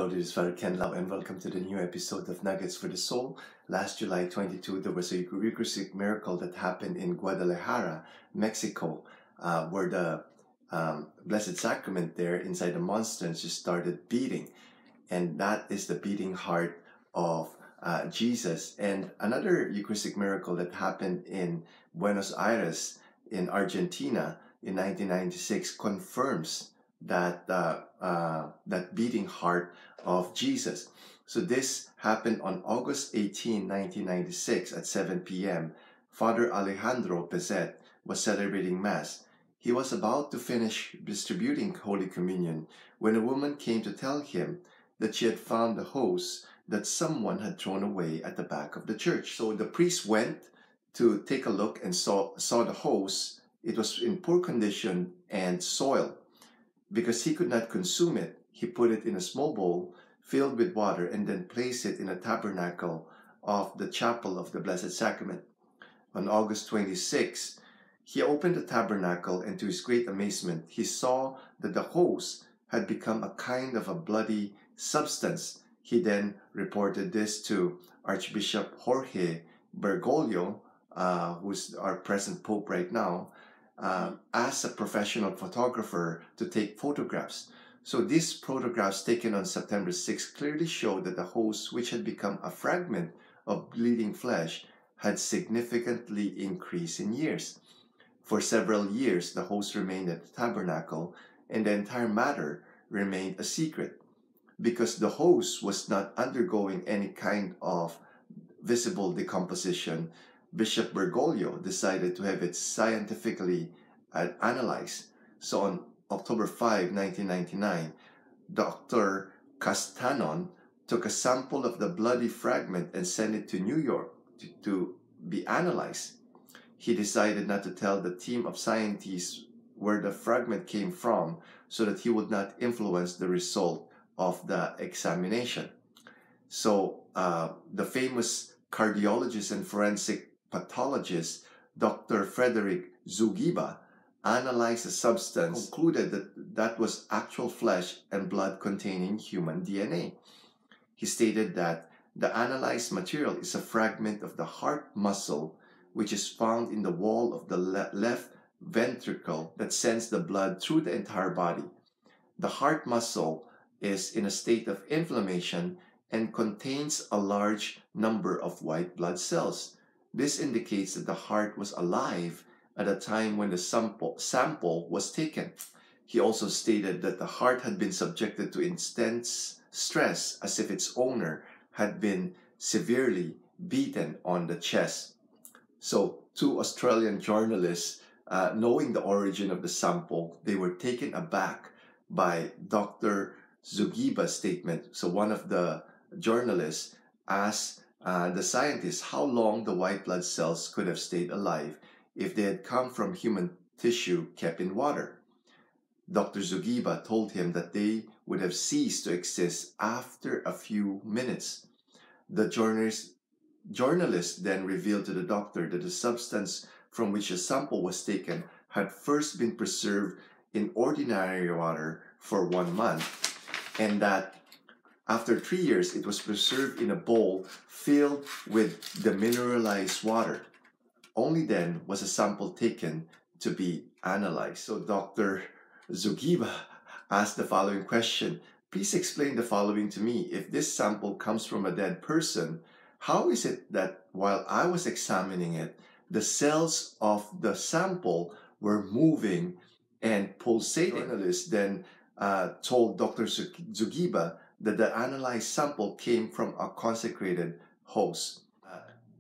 Hello, this is Father Ken Lau and welcome to the new episode of Nuggets for the Soul. Last July 22, there was a Eucharistic miracle that happened in Guadalajara, Mexico, where the Blessed Sacrament there inside the monstrance just started beating. And that is the beating heart of Jesus. And another Eucharistic miracle that happened in Buenos Aires in Argentina in 1996 confirms that that beating heart of Jesus. So this happened on August 18, 1996 at 7 p.m. Father Alejandro Pezet was celebrating Mass. He was about to finish distributing Holy Communion when a woman came to tell him that she had found the hose that someone had thrown away at the back of the church. So the priest went to take a look and saw the hose. It was in poor condition and soiled. Because he could not consume it, he put it in a small bowl filled with water and then placed it in a tabernacle of the chapel of the Blessed Sacrament. On August 26, he opened the tabernacle and to his great amazement, he saw that the hose had become a kind of a bloody substance. He then reported this to Archbishop Jorge Bergoglio, who's our present Pope right now, as a professional photographer to take photographs. So these photographs taken on September 6 clearly showed that the hose, which had become a fragment of bleeding flesh, had significantly increased in years. For several years, the hose remained at the tabernacle and the entire matter remained a secret. Because the hose was not undergoing any kind of visible decomposition, Bishop Bergoglio decided to have it scientifically analyzed. So on October 5, 1999, Dr. Castanon took a sample of the bloody fragment and sent it to New York to be analyzed. He decided not to tell the team of scientists where the fragment came from so that he would not influence the result of the examination. So the famous cardiologist and forensic pathologist Dr. Frederick Zugiba analyzed the substance, concluded that that was actual flesh and blood containing human DNA. He stated that the analyzed material is a fragment of the heart muscle which is found in the wall of the left ventricle that sends the blood through the entire body. The heart muscle is in a state of inflammation and contains a large number of white blood cells. This indicates that the heart was alive at a time when the sample was taken. He also stated that the heart had been subjected to intense stress as if its owner had been severely beaten on the chest. So two Australian journalists, knowing the origin of the sample, they were taken aback by Dr. Zugiba's statement. So one of the journalists asked the scientists how long the white blood cells could have stayed alive if they had come from human tissue kept in water. Dr. Zugiba told him that they would have ceased to exist after a few minutes. The journalist then revealed to the doctor that the substance from which a sample was taken had first been preserved in ordinary water for 1 month, and that after 3 years, it was preserved in a bowl filled with demineralized water. Only then was a sample taken to be analyzed. So Dr. Zugiba asked the following question: please explain the following to me. If this sample comes from a dead person, how is it that while I was examining it, the cells of the sample were moving and pulsating? The journalist then told Dr. Zugiba that the analyzed sample came from a consecrated host.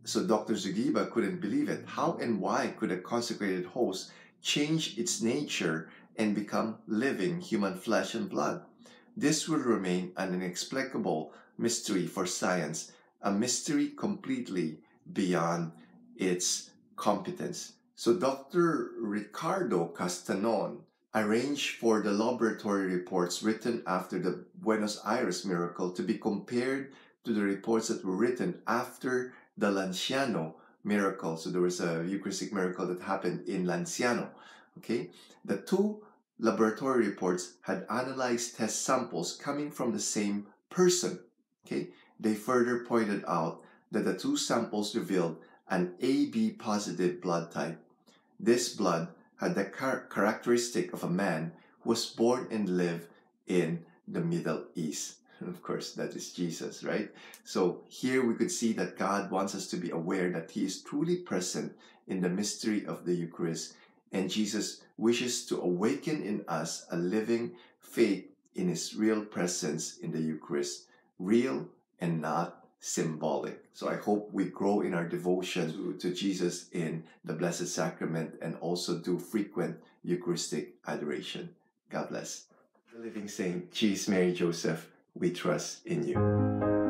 So Dr. Zugiba couldn't believe it. How and why could a consecrated host change its nature and become living human flesh and blood? This will remain an inexplicable mystery for science, a mystery completely beyond its competence. So Dr. Ricardo Castanon arranged for the laboratory reports written after the Buenos Aires miracle to be compared to the reports that were written after the Lanciano miracle. So there was a Eucharistic miracle that happened in Lanciano. Okay, the two laboratory reports had analyzed test samples coming from the same person. Okay? They further pointed out that the two samples revealed an AB positive blood type. This blood had the characteristic of a man who was born and lived in the Middle East. Of course, that is Jesus, right? So here we could see that God wants us to be aware that He is truly present in the mystery of the Eucharist, and Jesus wishes to awaken in us a living faith in His real presence in the Eucharist, real and not symbolic. So I hope we grow in our devotion to Jesus in the Blessed Sacrament and also do frequent Eucharistic adoration. God bless. The living saint, Jesus, Mary, Joseph, we trust in you.